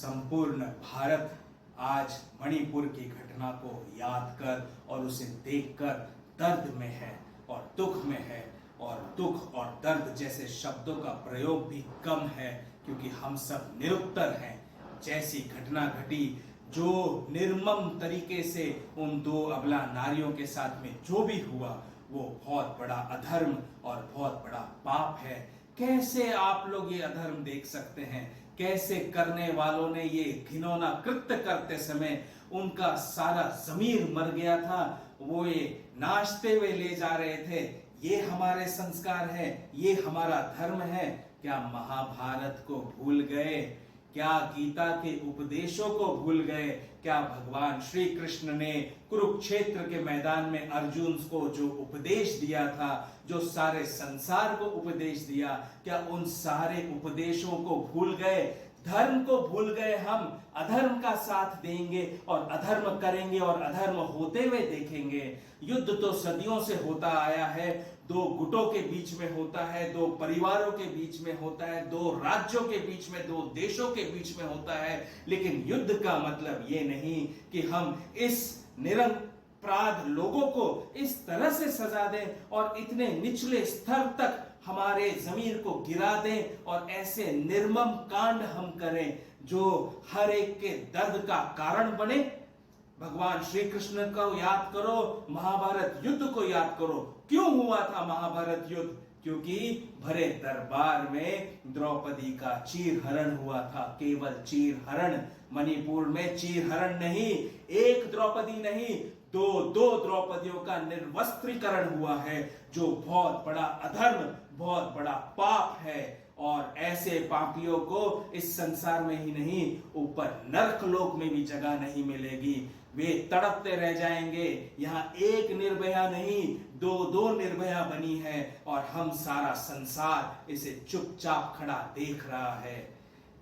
संपूर्ण भारत आज मणिपुर की घटना को याद कर और उसे देखकर दर्द में है और दुख में है, और दुख और दर्द जैसे शब्दों का प्रयोग भी कम है, क्योंकि हम सब निरुत्तर हैं। जैसी घटना घटी, जो निर्मम तरीके से उन दो अबला नारियों के साथ में जो भी हुआ, वो बहुत बड़ा अधर्म और बहुत बड़ा पाप है। कैसे आप लोग ये अधर्म देख सकते हैं? कैसे करने वालों ने ये घिनौना कृत्य करते समय उनका सारा ज़मीर मर गया था, वो ये नाचते हुए ले जा रहे थे। ये हमारे संस्कार है, ये हमारा धर्म है। क्या महाभारत को भूल गए? क्या गीता के उपदेशों को भूल गए? क्या भगवान श्री कृष्ण ने कुरुक्षेत्र के मैदान में अर्जुन को जो उपदेश दिया था, जो सारे संसार को उपदेश दिया, क्या उन सारे उपदेशों को भूल गए? धर्म को भूल गए हम, अधर्म का साथ देंगे और अधर्म करेंगे और अधर्म होते हुए देखेंगे। युद्ध तो सदियों से होता आया है, दो गुटों के बीच में होता है, दो परिवारों के बीच में होता है, दो राज्यों के बीच में, दो देशों के बीच में होता है। लेकिन युद्ध का मतलब ये नहीं कि हम इस निरपराध लोगों को इस तरह से सजा दें और इतने निचले स्तर तक हमारे जमीर को गिरा दें और ऐसे निर्मम कांड हम करें जो हर एक के दर्द का कारण बने। भगवान श्री कृष्ण को याद करो, महाभारत युद्ध को याद करो। क्यों हुआ था महाभारत युद्ध? क्योंकि भरे दरबार में द्रौपदी का चीरहरण हुआ था। केवल चीरहरण, मणिपुर में चीरहरण नहीं, एक द्रौपदी नहीं, दो द्रौपदियों का निर्वस्त्रीकरण हुआ है, जो बहुत बड़ा अधर्म, बहुत बड़ा पाप है। और ऐसे पापियों को इस संसार में ही नहीं, ऊपर नरक लोक में भी जगह नहीं मिलेगी। वे तड़पते रह जाएंगे। यहाँ एक निर्भया नहीं, दो निर्भया बनी है और हम सारा संसार इसे चुपचाप खड़ा देख रहा है।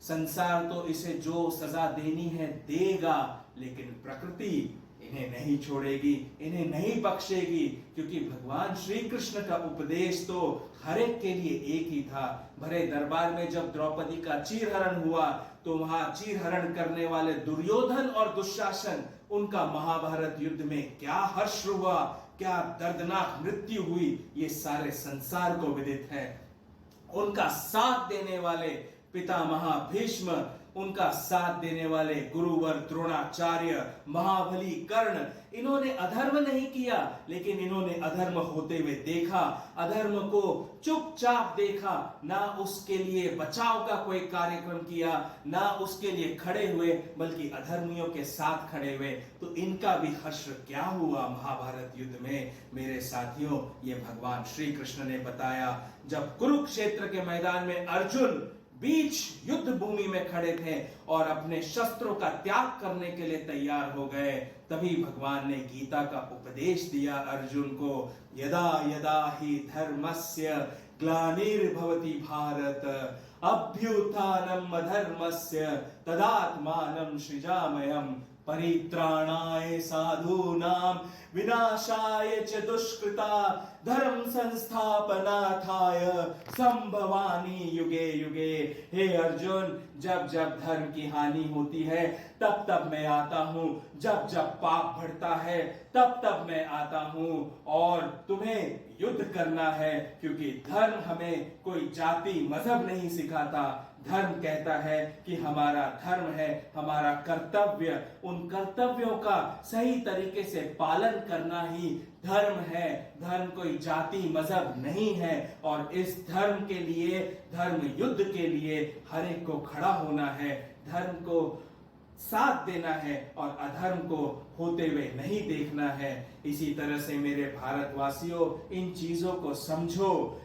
संसार तो इसे जो सजा देनी है देगा, लेकिन प्रकृति इन्हें नहीं छोड़ेगी, इन्हें नहीं बख्शेगी, क्योंकि भगवान श्री कृष्ण का उपदेश तो हर एक के लिए एक ही था। भरे दरबार में जब द्रौपदी का चीरहरण हुआ, तो वहां चीरहरण करने वाले दुर्योधन और दुशासन, उनका महाभारत युद्ध में क्या हर्ष हुआ, क्या दर्दनाक मृत्यु हुई, ये सारे संसार को विदित है। उनका साथ देने वाले पितामह भीष्म, उनका साथ देने वाले गुरुवर द्रोणाचार्य, महाबली कर्ण, इन्होंने अधर्म नहीं किया, लेकिन इन्होंने अधर्म होते हुए देखा, अधर्म को चुपचाप देखा, ना उसके लिए बचाव का कोई कार्यक्रम किया, ना उसके लिए खड़े हुए, बल्कि अधर्मियों के साथ खड़े हुए। तो इनका भी हर्ष क्या हुआ महाभारत युद्ध में? मेरे साथियों, ये भगवान श्री कृष्ण ने बताया। जब कुरुक्षेत्र के मैदान में अर्जुन बीच युद्ध भूमि में खड़े थे और अपने शस्त्रों का त्याग करने के लिए तैयार हो गए, तभी भगवान ने गीता का उपदेश दिया अर्जुन को। यदा यदा ही धर्मस्य ग्लानिर्भवति भारत, अभ्युत्थानम् अधर्मस्य तदात्मानं सृजाम्यहम्, परित्राणाय साधूनां विनाशाय च दुष्कृता, धर्म संस्थापनार्थाय संभवामि युगे युगे। हे अर्जुन, जब जब धर्म की हानि होती है, तब तब मैं आता हूं। जब जब पाप बढ़ता है, तब तब मैं आता हूं। और तुम्हें युद्ध करना है, क्योंकि धर्म हमें कोई जाति मजहब नहीं सिखाता। धर्म कहता है कि हमारा धर्म है, हमारा कर्तव्य, उन कर्तव्यों का सही तरीके से पालन करना ही धर्म है। धर्म कोई जाति मजहब नहीं है। और इस धर्म के लिए, धर्म युद्ध के लिए हर एक को खड़ा होना है, धर्म को साथ देना है और अधर्म को होते हुए नहीं देखना है। इसी तरह से मेरे भारतवासियों, इन चीजों को समझो,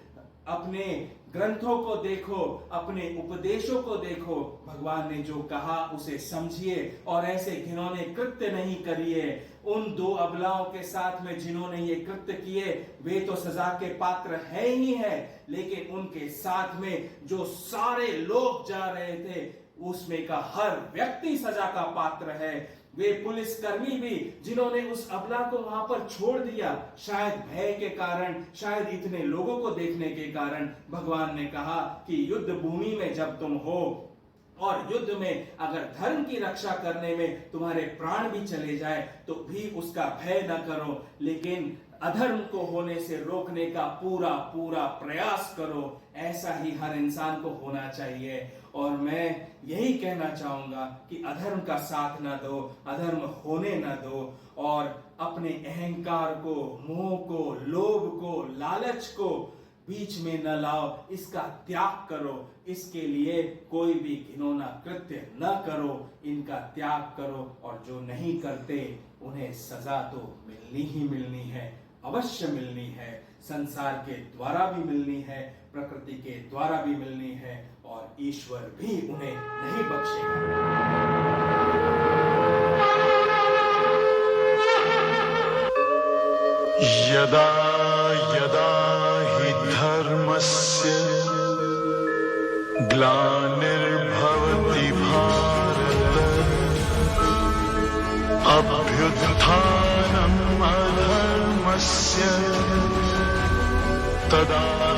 अपने ग्रंथों को देखो, अपने उपदेशों को देखो। भगवान ने जो कहा उसे समझिए और ऐसे घिनौने कृत्य नहीं करिए। उन दो अबलाओं के साथ में जिन्होंने ये कृत्य किए, वे तो सजा के पात्र है ही है, लेकिन उनके साथ में जो सारे लोग जा रहे थे, उसमें का हर व्यक्ति सजा का पात्र है। वे पुलिसकर्मी भी जिन्होंने उस अबला को वहां पर छोड़ दिया, शायद भय के कारण, शायद इतने लोगों को देखने के कारण, भगवान ने कहा कि युद्ध भूमि में जब तुम हो, और युद्ध में अगर धर्म की रक्षा करने में तुम्हारे प्राण भी चले जाए तो भी उसका भय न करो, लेकिन अधर्म को होने से रोकने का पूरा पूरा प्रयास करो। ऐसा ही हर इंसान को होना चाहिए। और मैं यही कहना चाहूंगा कि अधर्म का साथ ना दो, अधर्म होने ना दो, और अपने अहंकार को, मोह को, लोभ को, लालच को बीच में न लाओ, इसका त्याग करो। इसके लिए कोई भी घिनौना कृत्य न करो, इनका त्याग करो। और जो नहीं करते उन्हें सजा तो मिलनी ही मिलनी है, अवश्य मिलनी है। संसार के द्वारा भी मिलनी है, प्रकृति के द्वारा भी मिलनी है, और ईश्वर भी उन्हें नहीं बख्शेगा। यदा यदा हि धर्मस्य ग्लानिर्भवति भारत अभ्युत्थानम् अधर्मस्य तदा